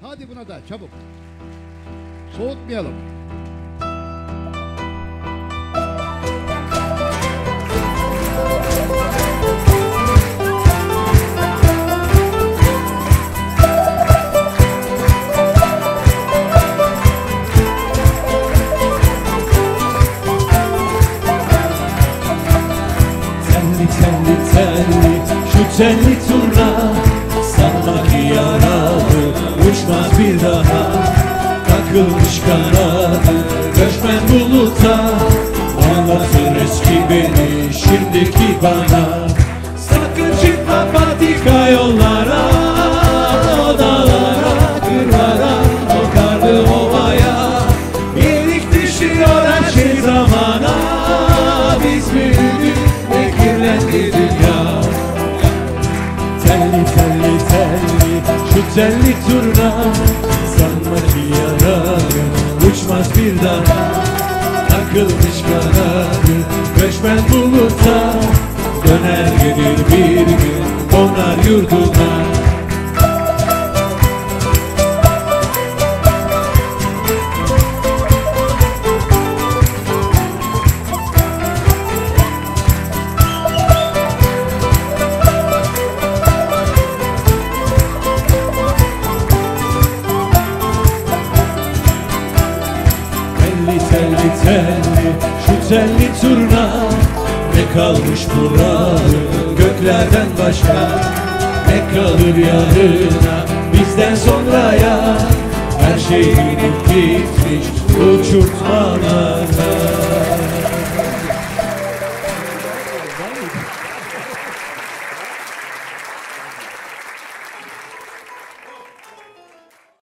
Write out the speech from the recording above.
Hadi buna da çabuk. Soğutmayalım. Telli telli telli şu telli turna, sanma ki yaralı uçmaz bir daha. Takılmış kanadı göçmen buluta, anlatır eski beni şimdiki bana. Sakın çıkma patika yollara, o dağlara, kırlara, o karlı ovaya. Birlik düşüyor her şey zamana, biz büyüdük ve kirlendi dünya. Telli telli telli şu telli turna, sanma ki yaralı uçmaz bir daha. Takılmış kanadı göçmen buluta, döner gelir bir gün konar yurduna. Telli telli şu telli turna, ne kalmış buralı göklerden başka? Ne kalır yarına bizden sonraya? Her şey binip gitmiş uçurtmalar.